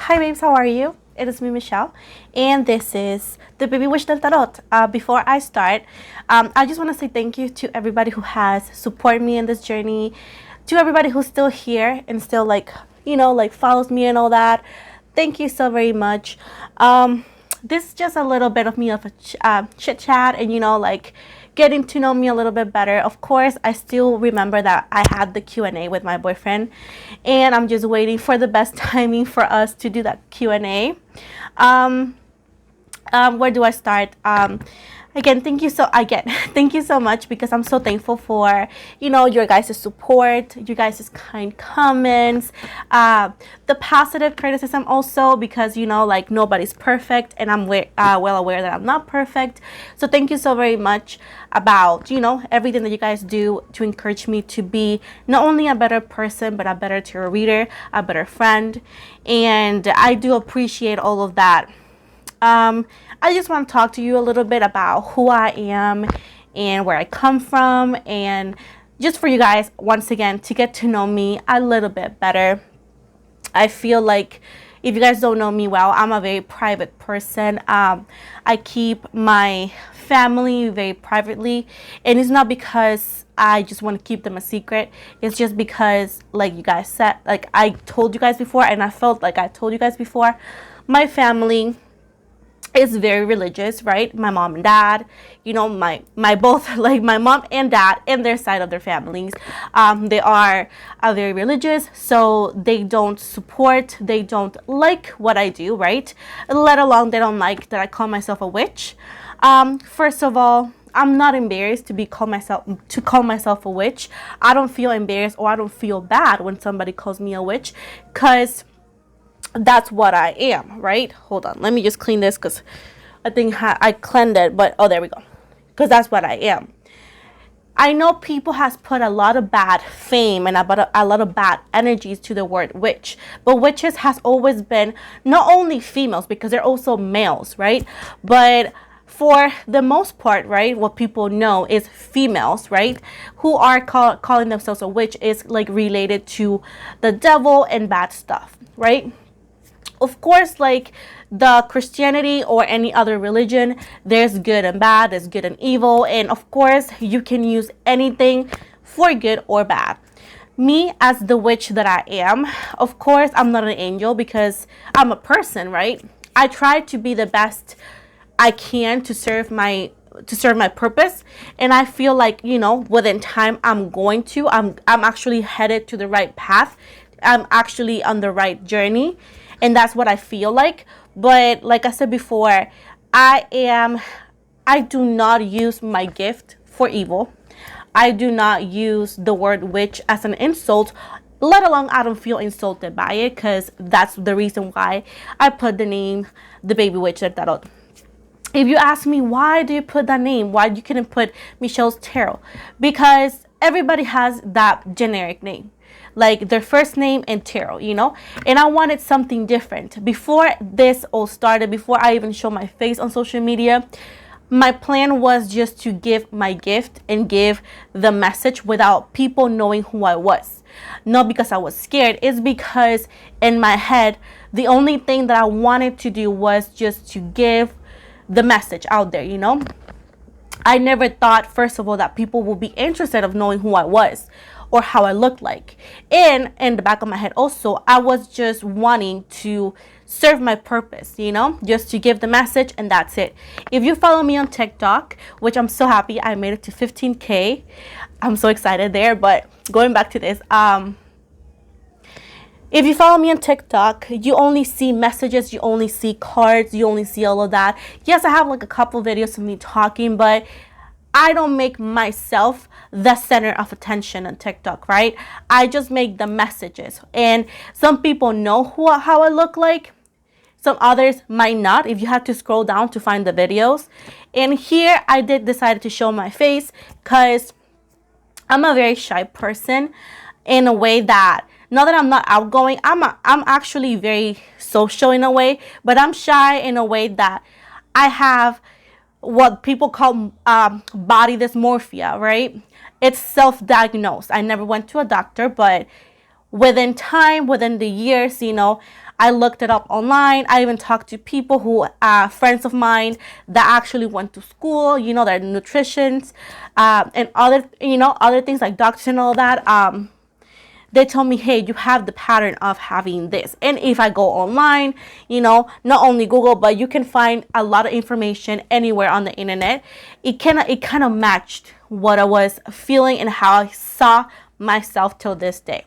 Hi babes, how are you? It is me, Michelle, and this is the Baby Wish del Tarot. Before I start, I just want to say thank you to everybody who has supported me in this journey, to everybody who's still here and still follows me and all that. Thank you so very much. This is just a little bit of me of a chit chat and getting to know me a little bit better. Of course, I still remember that I had the Q&A with my boyfriend, and I'm just waiting for the best timing for us to do that Q&A. Where do I start? Again, thank you so much, because I'm so thankful for your guys' support, you guys' kind comments, the positive criticism also, because nobody's perfect, and I'm well aware that I'm not perfect. So thank you so very much about everything that you guys do to encourage me to be not only a better person, but a better tarot reader, a better friend, and I do appreciate all of that. I just want to talk to you a little bit about who I am and where I come from, and just for you guys, once again, to get to know me a little bit better. I feel like if you guys don't know me well, I'm a very private person. I keep my family very privately, and it's not because I just want to keep them a secret. It's just because, like you guys said, like I told you guys before, and I felt like I told you guys before, my family is very religious, right? My mom and dad, my both, like my mom and dad and their side of their families, they are very religious, so they don't support, they don't like what I do, right? Let alone they don't like that I call myself a witch. First of all, I'm not embarrassed to call myself a witch. I don't feel embarrassed or I don't feel bad when somebody calls me a witch, because that's what I am, right? Hold on, let me just clean this, because I think I cleaned it, but oh, there we go. Because that's what I am. I know people has put a lot of bad fame and a lot of bad energies to the word witch, but witches has always been not only females, because they're also males, right? But for the most part, right, what people know is females, right, who are calling themselves a witch is like related to the devil and bad stuff, right? Of course, like the Christianity or any other religion, there's good and bad, there's good and evil, and of course you can use anything for good or bad. Me, as the witch that I am, of course I'm not an angel, because I'm a person, right? I try to be the best I can to serve my purpose, and I feel like within time I'm actually headed to the right path. I'm actually on the right journey, and that's what I feel like. But like I said before, I do not use my gift for evil. I do not use the word witch as an insult, let alone I don't feel insulted by it, because that's the reason why I put the name the Baby Witch del Tarot. If you ask me, why do you put that name? Why you couldn't put Michelle's Tarot? Because everybody has that generic name, like their first name and tarot, and I wanted something different. Before this all started, before I even show my face on social media, my plan was just to give my gift and give the message without people knowing who I was. Not because I was scared, it's because in my head, the only thing that I wanted to do was just to give the message out there, I never thought, first of all, that people would be interested of knowing who I was or how I looked like. And in the back of my head also, I was just wanting to serve my purpose, just to give the message, and that's it. If you follow me on TikTok, which I'm so happy I made it to 15K, I'm so excited there. But going back to this, if you follow me on TikTok, you only see messages, you only see cards, you only see all of that. Yes, I have like a couple videos of me talking, but I don't make myself the center of attention on TikTok, right? I just make the messages. And some people know how I look like. Some others might not, if you have to scroll down to find the videos. And here I did decide to show my face, because I'm a very shy person, in a way that, not that I'm not outgoing, I'm actually very social in a way, but I'm shy in a way that I have what people call body dysmorphia, right? It's self-diagnosed. I never went to a doctor, but within time, within the years, I looked it up online. I even talked to people who friends of mine that actually went to school, you know, they're nutritionists, and other, you know, other things like doctors and all that. They told me, hey, you have the pattern of having this. And if I go online, you know, not only Google, but you can find a lot of information anywhere on the internet. It kind of matched what I was feeling and how I saw myself till this day.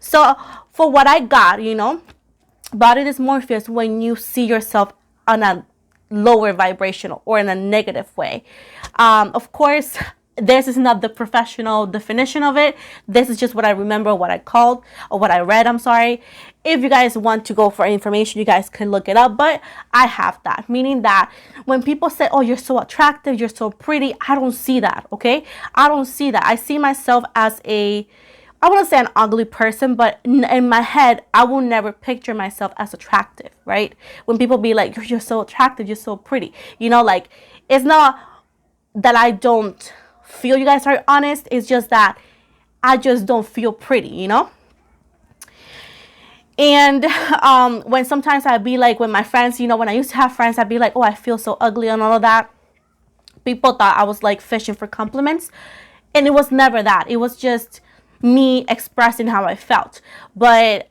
So for what I got, you know, body dysmorphia is when you see yourself on a lower vibrational or in a negative way. Of course, this is not the professional definition of it. This is just what I remember, what I called, or what I read, I'm sorry. If you guys want to go for information, you guys can look it up, but I have that, meaning that when people say, oh, you're so attractive, you're so pretty, I don't see that, okay? I don't see that. I see myself as I wouldn't say an ugly person, but in my head, I will never picture myself as attractive, right? When people be like, you're so attractive, you're so pretty, you know, like, it's not that I don't feel you guys are honest. It's just that I just don't feel pretty, you know. And when sometimes I'd be like with my friends, you know, when I used to have friends, I'd be like, oh, I feel so ugly and all of that. People thought I was like fishing for compliments, and it was never that. It was just me expressing how I felt. But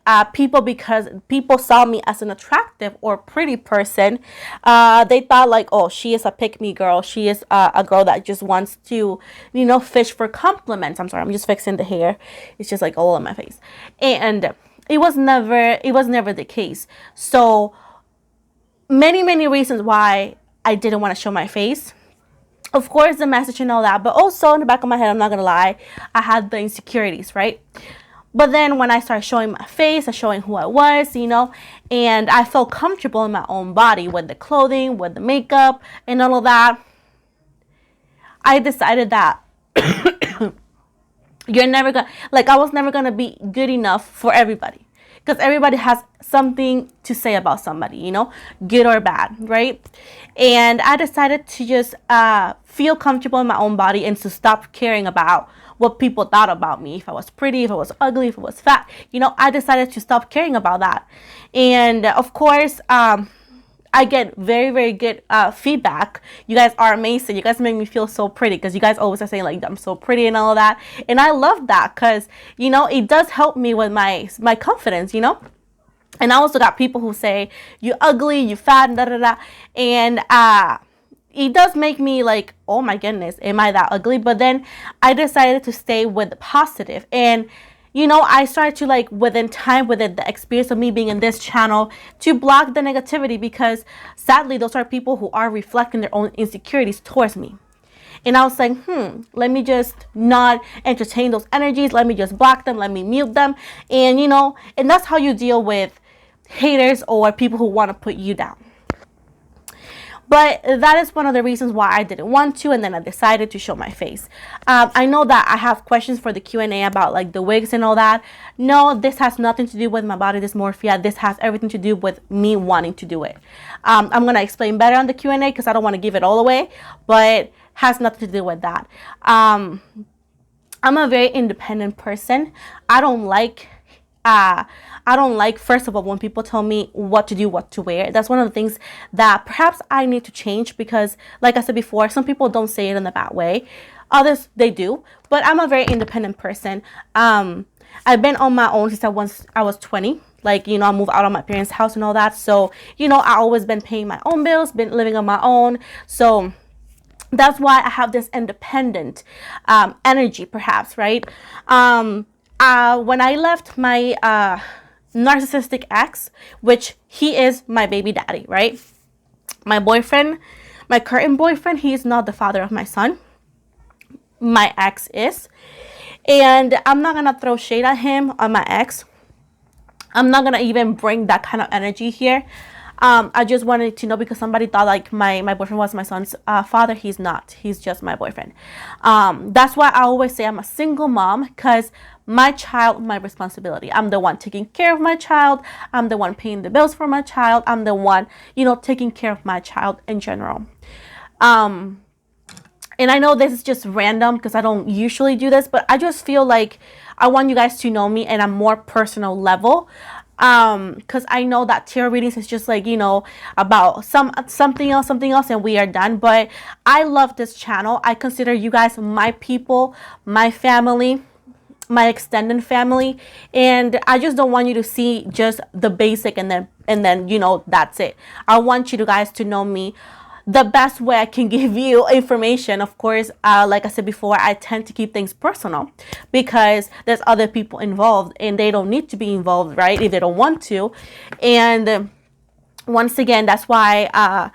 because people saw me as an attractive or pretty person, they thought like, oh, she is a pick-me girl. She is a girl that just wants to, you know, fish for compliments. I'm sorry, I'm just fixing the hair. It's just like all on my face. And it was never the case. So many reasons why I didn't want to show my face. Of course, the message and all that, but also in the back of my head, I'm not gonna lie, I had the insecurities, right? But then when I started showing my face and showing who I was, you know, and I felt comfortable in my own body with the clothing, with the makeup, and all of that, I decided that you're never gonna, like, I was never gonna be good enough for everybody. Because everybody has something to say about somebody, you know, good or bad, right? And I decided to just feel comfortable in my own body and to stop caring about what people thought about me. If I was pretty, if I was ugly, if I was fat, you know, I decided to stop caring about that. And of course, I get very good feedback. You guys are amazing. You guys make me feel so pretty because you guys always are saying like I'm so pretty and all of that. And I love that because, you know, it does help me with my confidence, you know. And I also got people who say you ugly, you fat, and da da da. And it does make me like, oh my goodness, am I that ugly? But then I decided to stay with the positive. And you know, I started to like within the experience of me being in this channel to block the negativity because sadly those are people who are reflecting their own insecurities towards me. And I was like, let me just not entertain those energies. Let me just block them. Let me mute them. And you know, and that's how you deal with haters or people who want to put you down. But that is one of the reasons why I didn't want to, and then I decided to show my face. I know that I have questions for the Q&A about like the wigs and all that. No, this has nothing to do with my body dysmorphia. This has everything to do with me wanting to do it. I'm going to explain better on the Q&A because I don't want to give it all away, but has nothing to do with that. I'm a very independent person. I don't like, first of all, when people tell me what to do, what to wear. That's one of the things that perhaps I need to change because, like I said before, some people don't say it in a bad way. Others, they do. But I'm a very independent person. I've been on my own since I was 20. Like, you know, I moved out of my parents' house and all that. So, you know, I always been paying my own bills, been living on my own. So that's why I have this independent energy, perhaps, right? When I left my narcissistic ex, which he is my baby daddy, right? My boyfriend, my current boyfriend, he is not the father of my son. My ex is. And I'm not going to throw shade at him on my ex. I'm not going to even bring that kind of energy here. I just wanted to know because somebody thought like my boyfriend was my son's father. He's not. He's just my boyfriend. That's why I always say I'm a single mom because my child, my responsibility. I'm the one taking care of my child. I'm the one paying the bills for my child. I'm the one, you know, taking care of my child in general. And I know this is just random because I don't usually do this, but I just feel like I want you guys to know me at a more personal level. because I know that tarot readings is just like, about something else, and we are done. But I love this channel. I consider you guys my people, my family, my extended family, and I just don't want you to see just the basic and then that's it. I want you guys to know me the best way I can give you information. Of course, like I said before, I tend to keep things personal because there's other people involved and they don't need to be involved, right? If they don't want to. And once again, that's why I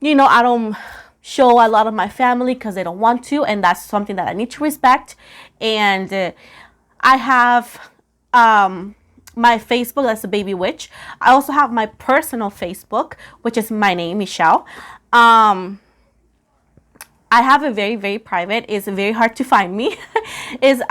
don't show a lot of my family because they don't want to, and that's something that I need to respect. And I have my Facebook, that's the Baby Witch. I also have my personal Facebook, which is my name, Michelle. I have a very, very private. It's very hard to find me. It's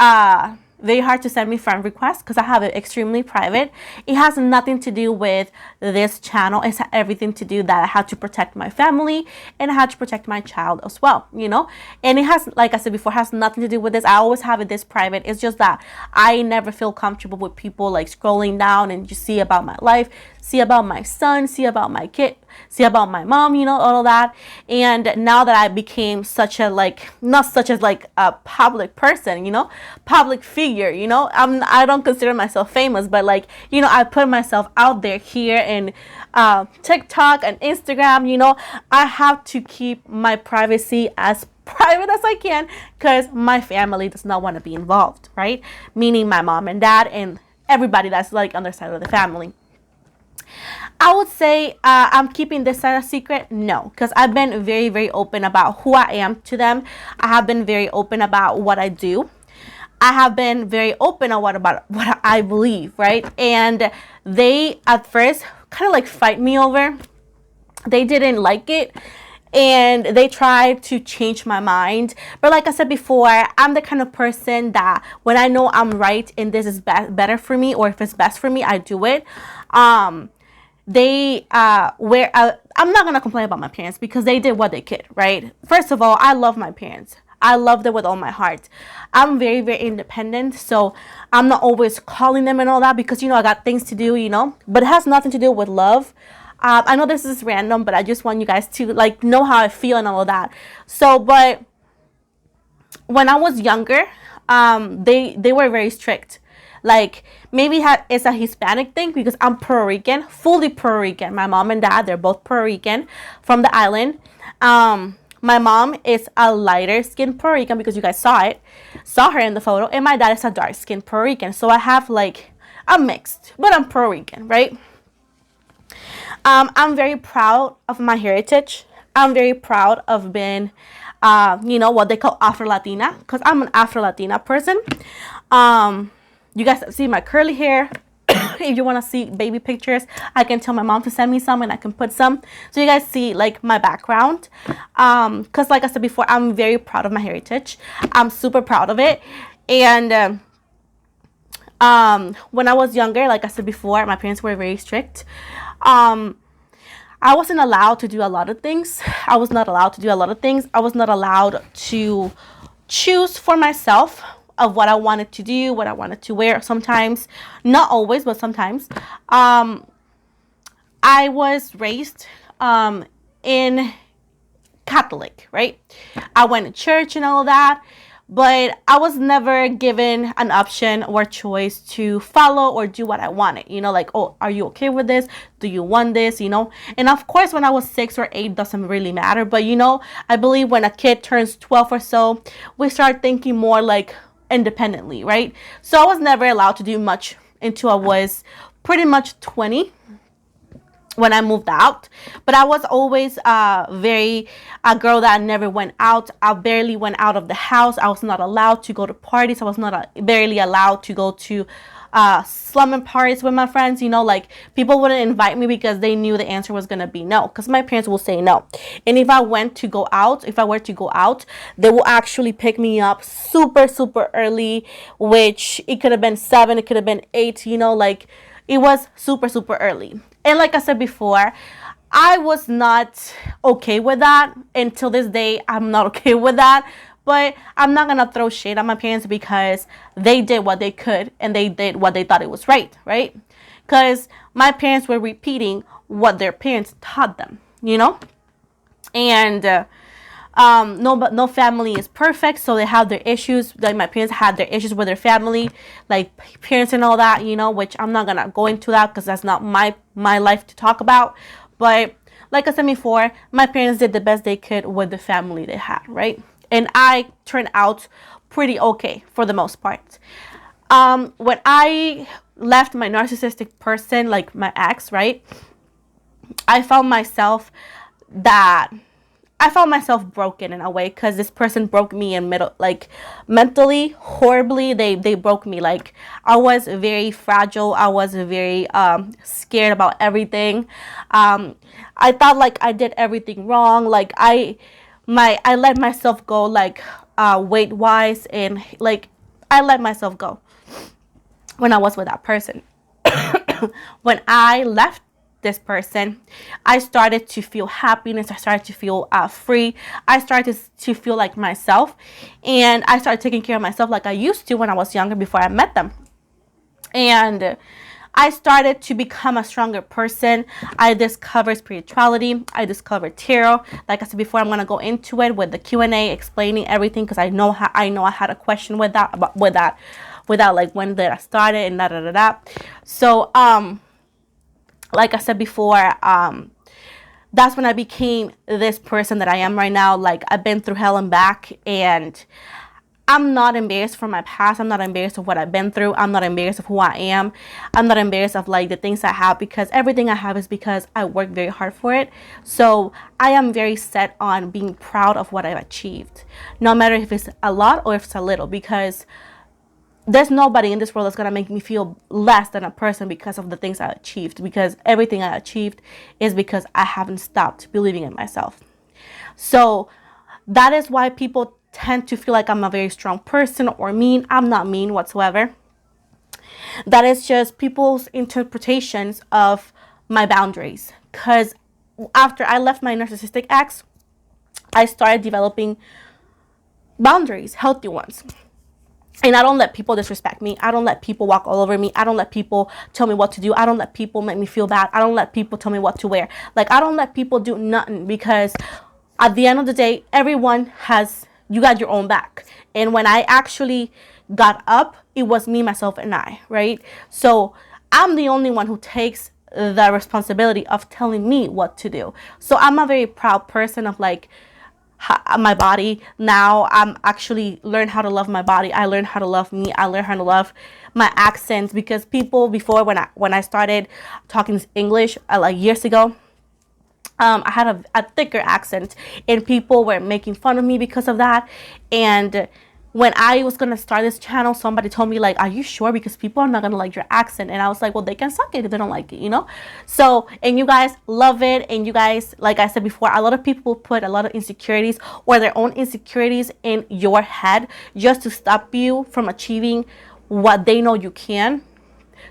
very hard to send me friend requests because I have it extremely private. It has nothing to do with this channel. It's everything to do that I had to protect my family and I had to protect my child as well, And it has, like I said before, has nothing to do with this. I always have it this private. It's just that I never feel comfortable with people like scrolling down and just see about my life, see about my son, see about my kid, see about my mom, all of that. And now that I became such a not such as like a public person, public figure, I don't consider myself famous, but I put myself out there here in TikTok and Instagram. I have to keep my privacy as private as I can because my family does not want to be involved, right? Meaning my mom and dad and everybody that's like on their side of the family. I would say I'm keeping this side a secret. No, because I've been very, very open about who I am to them. I have been very open about what I do. I have been very open about what I believe, right? And they at first kind of fight me over. They didn't like it. And they tried to change my mind. But like I said before, I'm the kind of person that when I know I'm right and this is better for me, or if it's best for me, I do it. I'm not going to complain about my parents because they did what they could, right? First of all, I love my parents. I love them with all my heart. I'm very, very independent, so I'm not always calling them and all that because, I got things to do, But it has nothing to do with love. I know this is random, but I just want you guys to know how I feel and all of that. So, but when I was younger, they were very strict. Maybe it's a Hispanic thing because I'm Puerto Rican, fully Puerto Rican. My mom and dad, they're both Puerto Rican from the island. My mom is a lighter skinned Puerto Rican because you guys saw her in the photo, and my dad is a dark skinned Puerto Rican. So I have I'm mixed, but I'm Puerto Rican, right? I'm very proud of my heritage. I'm very proud of being, what they call Afro-Latina, because I'm an Afro-Latina person. You guys see my curly hair. If you want to see baby pictures, I can tell my mom to send me some and I can put some. So you guys see my background. Because like I said before, I'm very proud of my heritage. I'm super proud of it. And when I was younger, like I said before, my parents were very strict. I wasn't allowed to do a lot of things. I was not allowed to do a lot of things. I was not allowed to choose for myself of what I wanted to do, what I wanted to wear sometimes. Not always, but sometimes. I was raised in Catholic, right? I went to church and all of that. But I was never given an option or choice to follow or do what I wanted. Oh, are you okay with this? Do you want this? And of course, when I was 6 or 8, doesn't really matter. But, I believe when a kid turns 12 or so, we start thinking more independently, right? So I was never allowed to do much until I was pretty much 20. When I moved out. But I was always a girl that never went out. I barely went out of the house. I was not allowed to go to parties. I was not barely allowed to go to slumming parties with my friends. People wouldn't invite me because they knew the answer was going to be no, because my parents will say no. And if I were to go out, they will actually pick me up super, super early, which it could have been 7, it could have been 8, it was super, super early. And like I said before, I was not okay with that. Until this day, I'm not okay with that. But I'm not gonna throw shade on my parents because they did what they could and they did what they thought it was right, right? Because my parents were repeating what their parents taught them, you know? And no family is perfect, so they have their issues. Like my parents had their issues with their family, like parents and all that, you know, which I'm not gonna go into that because that's not my life to talk about. But like I said before, my parents did the best they could with the family they had, right? And I turned out pretty okay for the most part. When I left my narcissistic person, like my ex, right, I found myself that I found myself broken in a way because this person broke me in middle, like mentally, horribly. They broke me. Like I was very fragile. I was very scared about everything. I thought like I did everything wrong. Like I let myself go, like weight wise, and like I let myself go when I was with that person. When I left this person, I started to feel happiness. I started to feel free. I started to feel like myself, and I started taking care of myself like I used to when I was younger before I met them. And I started to become a stronger person. I discovered spirituality. I discovered tarot. Like I said before, I'm gonna go into it with the Q&A, explaining everything because I know I had a question with that without like when did I start it and da da da da. So like I said before, that's when I became this person that I am right now. Like I've been through hell and back, and I'm not embarrassed for my past. I'm not embarrassed of what I've been through. I'm not embarrassed of who I am. I'm not embarrassed of like the things I have, because everything I have is because I worked very hard for it. So I am very set on being proud of what I've achieved, no matter if it's a lot or if it's a little, because there's nobody in this world that's going to make me feel less than a person because of the things I achieved, because everything I achieved is because I haven't stopped believing in myself. So that is why people tend to feel like I'm a very strong person or mean. I'm not mean whatsoever. That is just people's interpretations of my boundaries. Because after I left my narcissistic ex, I started developing boundaries, healthy ones. And I don't let people disrespect me. I don't let people walk all over me. I don't let people tell me what to do. I don't let people make me feel bad. I don't let people tell me what to wear. Like, I don't let people do nothing, because at the end of the day, you got your own back. And when I actually got up, it was me, myself, and I, right? So I'm the only one who takes the responsibility of telling me what to do. So I'm a very proud person of like, my body. Now I'm actually learn how to love my body. I learned how to love me. I learned how to love my accents, because people before, when I started talking English like years ago, I had a thicker accent, and people were making fun of me because of that. And when I was going to start this channel, somebody told me like, are you sure? Because people are not going to like your accent. And I was like, well, they can suck it if they don't like it, you know? So, and you guys love it. And you guys, like I said before, a lot of people put a lot of insecurities or their own insecurities in your head just to stop you from achieving what they know you can.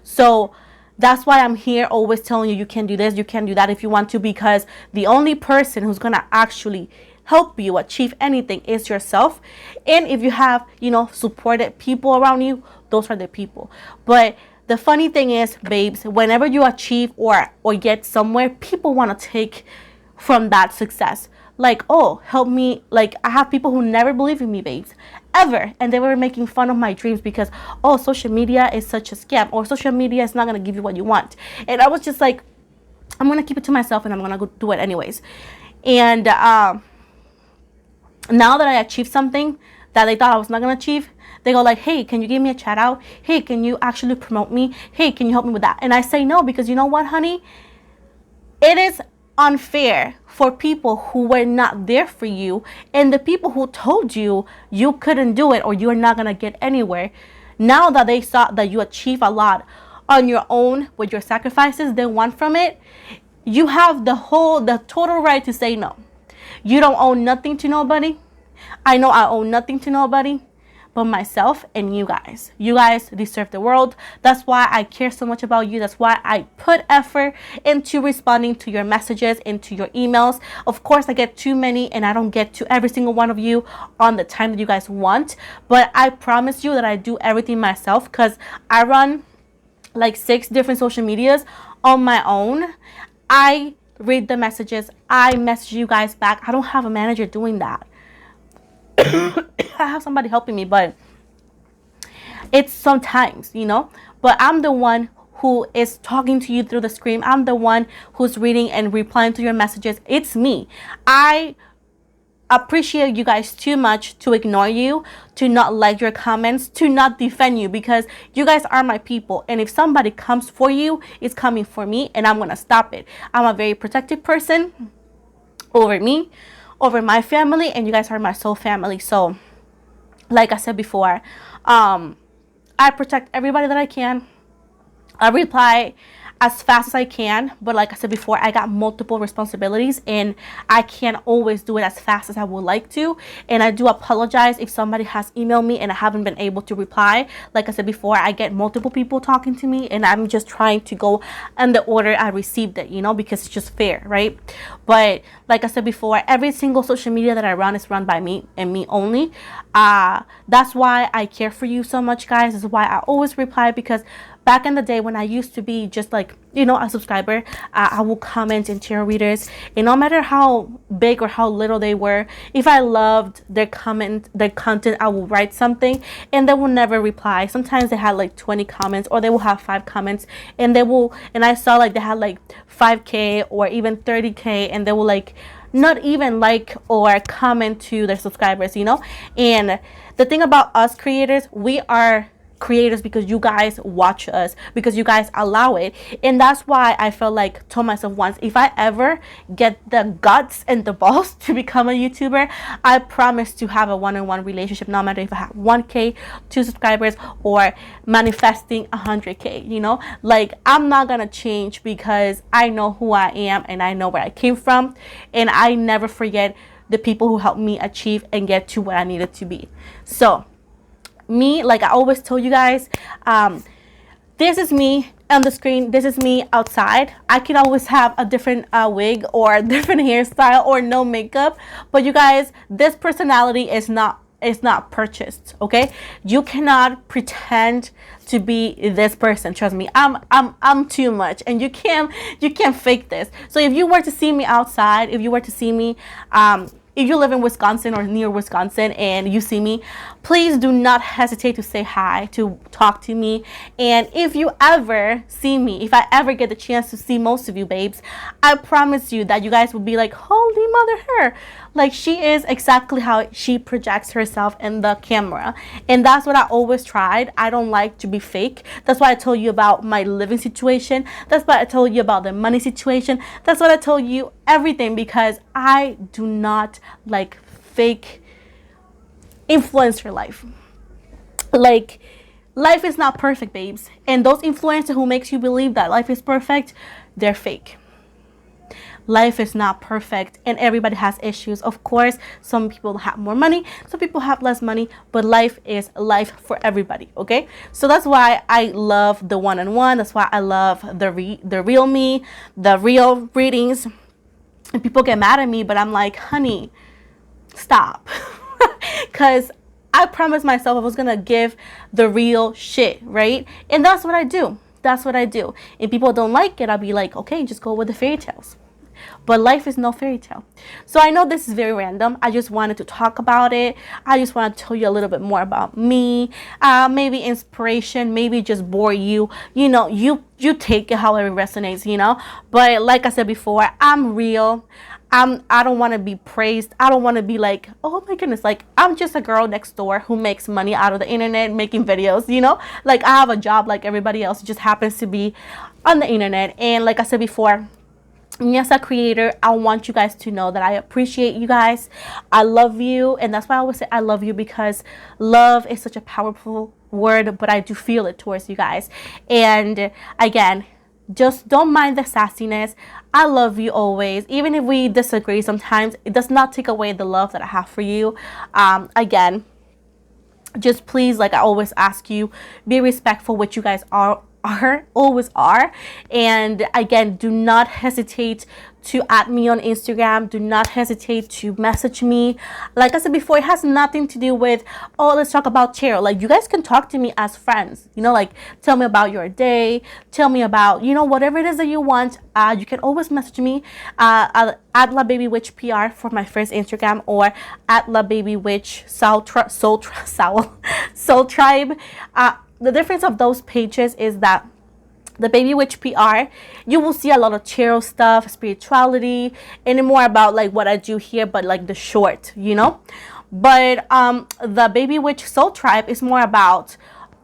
So that's why I'm here always telling you, you can do this, you can do that if you want to, because the only person who's going to actually help you achieve anything is yourself. And if you have, supported people around you, those are the people. But the funny thing is, babes, whenever you achieve or get somewhere, people want to take from that success. Like, oh, help me. Like, I have people who never believe in me, babes, ever. And they were making fun of my dreams because, oh, social media is such a scam, or social media is not going to give you what you want. And I was just like, I'm going to keep it to myself, and I'm going to go do it anyways. And now that I achieved something that they thought I was not going to achieve, they go like, hey, can you give me a shout out? Hey, can you actually promote me? Hey, can you help me with that? And I say no, because you know what, honey? It is unfair for people who were not there for you, and the people who told you you couldn't do it or you're not going to get anywhere. Now that they saw that you achieve a lot on your own with your sacrifices they want from it, you have the total right to say no. You don't owe nothing to nobody. I know I owe nothing to nobody, but myself and you guys. You guys deserve the world. That's why I care so much about you. That's why I put effort into responding to your messages, into your emails. Of course, I get too many and I don't get to every single one of you on the time that you guys want, but I promise you that I do everything myself, because I run like 6 different social medias on my own. I read the messages, I message you guys back. I don't have a manager doing that. I have somebody helping me, but it's sometimes, but I'm the one who is talking to you through the screen. I'm the one who's reading and replying to your messages. It's me. I appreciate you guys too much to ignore you, to not like your comments, to not defend you, because you guys are my people. And if somebody comes for you, it's coming for me, and I'm gonna stop it. I'm a very protective person over me, over my family, and you guys are my soul family. So like I said before, I protect everybody that I can. I reply as fast as I can, but like I said before, I got multiple responsibilities and I can't always do it as fast as I would like to. And I do apologize if somebody has emailed me and I haven't been able to reply. Like I said before, I get multiple people talking to me and I'm just trying to go in the order I received it, because it's just fair, right? But like I said before, every single social media that I run is run by me and me only. That's why I care for you so much, guys. This is why I always reply, because back in the day when I used to be just like, a subscriber, I will comment into your readers, and no matter how big or how little they were, if I loved their content, I will write something and they will never reply. Sometimes they had like 20 comments, or they will have 5 comments, and I saw like they had like 5K or even 30K, and they will like not even like or comment to their subscribers, And the thing about us creators, we are creators because you guys watch us, because you guys allow it. And that's why I felt like, told myself once, if I ever get the guts and the balls to become a YouTuber, I promise to have a one-on-one relationship, no matter if I have 1K, 2 subscribers, or manifesting 100K. Like, I'm not gonna change, because I know who I am and I know where I came from, and I never forget the people who helped me achieve and get to where I needed to be. So me, like I always tell you guys, this is me on the screen, this is me outside. I can always have a different wig or a different hairstyle or no makeup, but you guys, this personality is not purchased, okay? You cannot pretend to be this person. Trust me, I'm too much, and you can't fake this. So if you were to see me outside, if you were to see me if you live in Wisconsin or near Wisconsin and you see me, please do not hesitate to say hi, to talk to me. And if you ever see me, if I ever get the chance to see most of you babes, I promise you that you guys will be like, holy mother her. Like, she is exactly how she projects herself in the camera. And that's what I always tried. I don't like to be fake. That's why I told you about my living situation. That's why I told you about the money situation. That's what I told you everything, because I do not like fake influencer life. Like, life is not perfect, babes. And those influencers who makes you believe that life is perfect, they're fake. Life is not perfect, and everybody has issues. Of course, some people have more money, some people have less money, but life is life for everybody, okay? So that's why I love the one-on-one. That's why I love the real me, the real readings. And people get mad at me, but I'm like, honey, stop. Because I promised myself I was going to give the real shit, right? And that's what I do. That's what I do. If people don't like it, I'll be like, okay, just go with the fairy tales. But life is no fairy tale. So I know this is very random. I just wanted to talk about it. I just want to tell you a little bit more about me. Maybe inspiration, maybe just bore you. You take it however it resonates, But like I said before, I'm real. I don't want to be praised. I don't want to be like, oh my goodness, like I'm just a girl next door who makes money out of the internet making videos, Like I have a job like everybody else. It just happens to be on the internet. And like I said before, me as a creator, I want you guys to know that I appreciate you guys. I love you. And that's why I always say I love you, because love is such a powerful word, but I do feel it towards you guys. And again, just don't mind the sassiness. I love you always. Even if we disagree sometimes, it does not take away the love that I have for you. Again, just please, like I always ask you, be respectful, what you guys always are. And again, do not hesitate to add me on Instagram. Do not hesitate to message me. Like I said before, it has nothing to do with, oh, let's talk about tarot. Like, you guys can talk to me as friends, you know, like tell me about your day, tell me about, you know, whatever it is that you want. You can always message me at La Baby Witch PR for my first Instagram, or at La Baby Witch Soul Tribe. The difference of those pages is that the Baby Witch PR, you will see a lot of tarot stuff, spirituality, and more about like what I do here, but like the short, you know. But the Baby Witch Soul Tribe is more about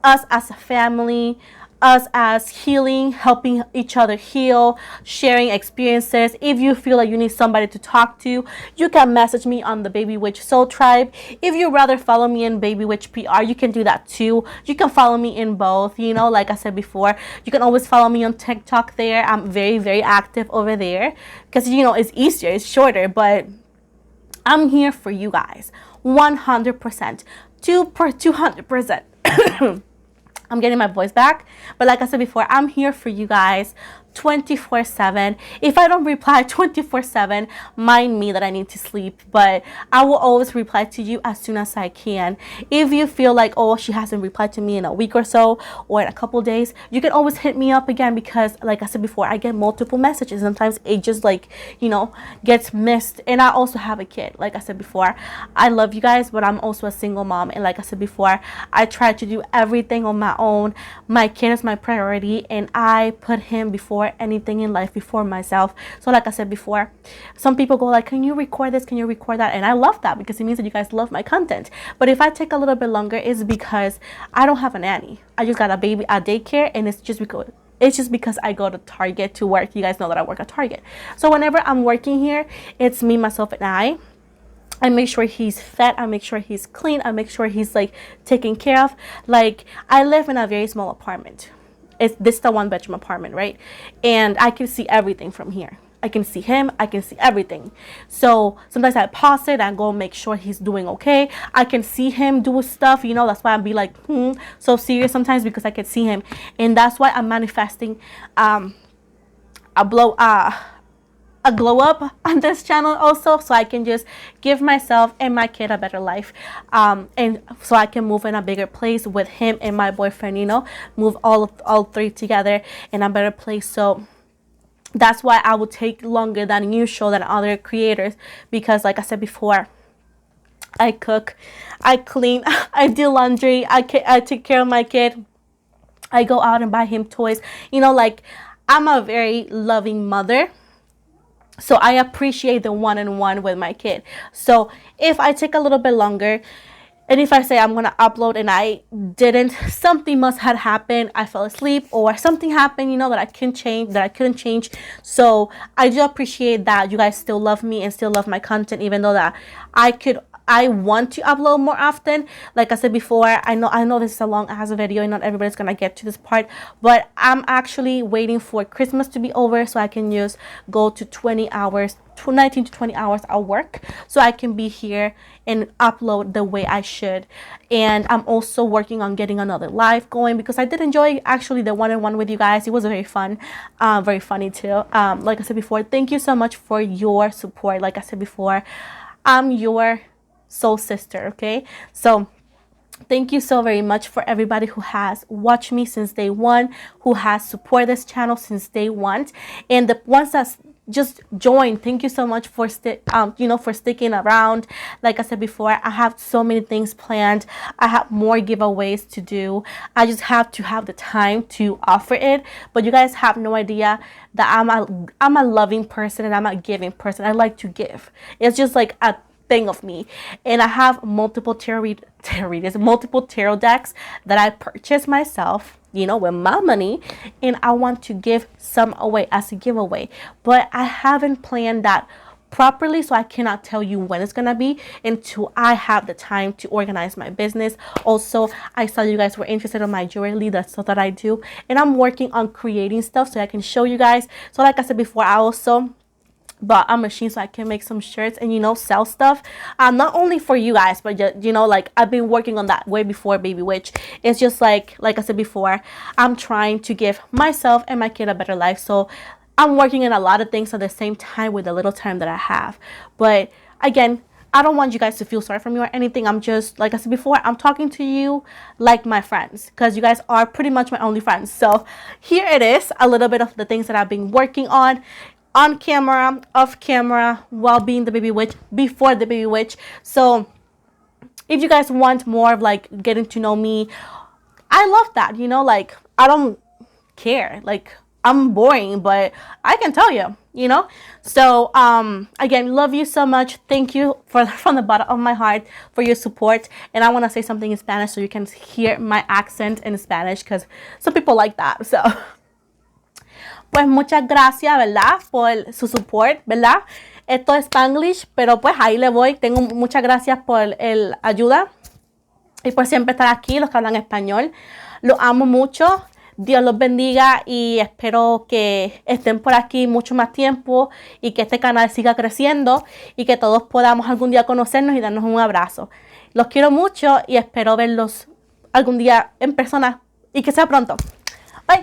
us as a family, us as healing, helping each other heal, sharing experiences. If you feel like you need somebody to talk to, you can message me on the Baby Witch Soul Tribe. If you rather follow me in Baby Witch PR, you can do that too. You can follow me in both, you know, like I said before. You can always follow me on TikTok there. I'm very, very active over there because, you know, it's easier, it's shorter, but I'm here for you guys 100%, 200%. I'm getting my voice back, but like I said before, I'm here for you guys 24/7. If I don't reply 24/7, mind me that I need to sleep, but I will always reply to you as soon as I can. If you feel like, oh, she hasn't replied to me in a week or so, or in a couple days, you can always hit me up again, because like I said before, I get multiple messages. Sometimes it just, like, you know, gets missed. And I also have a kid. Like I said before, I love you guys, but I'm also a single mom, and like I said before, I try to do everything on my own. My kid is my priority, and I put him before anything in life, before myself. So like I said before, some people go like, can you record this, can you record that? And I love that, because it means that you guys love my content. But if I take a little bit longer, it's because I don't have a nanny. I just got a baby at daycare, and it's just because I go to Target to work. You guys know that I work at Target. So whenever I'm working here, it's me, myself, and I make sure he's fed, I make sure he's clean, I make sure he's like taken care of. Like, I live in a very small apartment. This is the 1-bedroom apartment, right? And I can see everything from here. I can see him, I can see everything. So sometimes I pause it and go make sure he's doing okay. I can see him do stuff, you know. That's why I'll be like, so serious sometimes, because I can see him. And that's why I'm manifesting a glow up on this channel also, so I can just give myself and my kid a better life, and so I can move in a bigger place with him and my boyfriend, you know, move all three together in a better place. So that's why I will take longer than usual than other creators, because like I said before, I cook, I clean, I do laundry, I take care of my kid, I go out and buy him toys, you know. Like, I'm a very loving mother. So I appreciate the one-on-one with my kid. So if I take a little bit longer, and if I say I'm going to upload and I didn't, something must have happened. I fell asleep or something happened, you know, that I couldn't change. So I do appreciate that you guys still love me and still love my content, even though that I want to upload more often. Like I said before, I know this is a long ass video and not everybody's gonna get to this part, but I'm actually waiting for Christmas to be over so I can just go to 20 hours, 19 to 20 hours at work, so I can be here and upload the way I should. And I'm also working on getting another live going, because I did enjoy actually the one-on-one with you guys. It was very fun, very funny too. Like I said before, thank you so much for your support. Like I said before, I'm your soul sister, okay? So thank you so very much for everybody who has watched me since day one, who has supported this channel since day one, and the ones that just joined, thank you so much for for sticking around. Like I said before, I have so many things planned. I have more giveaways to do. I just have to have the time to offer it. But you guys have no idea that I'm a loving person, and I'm a giving person. I like to give. It's just like a thing of me. And I have multiple tarot decks that I purchased myself, you know, with my money, and I want to give some away as a giveaway. But I haven't planned that properly, so I cannot tell you when it's gonna be until I have the time to organize my business. Also, I saw you guys were interested in my jewelry, the stuff that I do, and I'm working on creating stuff so I can show you guys. So like I said before, I also bought a machine so I can make some shirts and, you know, sell stuff. Not only for you guys, but just, you know, like I've been working on that way before Baby Witch. It's just like I said before, I'm trying to give myself and my kid a better life. So I'm working in a lot of things at the same time with the little time that I have. But again, I don't want you guys to feel sorry for me or anything. I'm just, like I said before, I'm talking to you like my friends, because you guys are pretty much my only friends. So here it is, a little bit of the things that I've been working on camera, off camera, while being the Baby Witch, before the Baby Witch. So if you guys want more of like getting to know me, I love that, you know, like I don't care, like I'm boring, but I can tell you, you know. So again, love you so much. Thank you from the bottom of my heart for your support. And I want to say something in Spanish so you can hear my accent in Spanish, because some people like that. So pues muchas gracias, ¿verdad? Por su support, ¿verdad? Esto es Spanglish, pero pues ahí le voy. Tengo muchas gracias por el ayuda y por siempre estar aquí, los que hablan español. Los amo mucho. Dios los bendiga y espero que estén por aquí mucho más tiempo y que este canal siga creciendo y que todos podamos algún día conocernos y darnos un abrazo. Los quiero mucho y espero verlos algún día en persona y que sea pronto. Bye.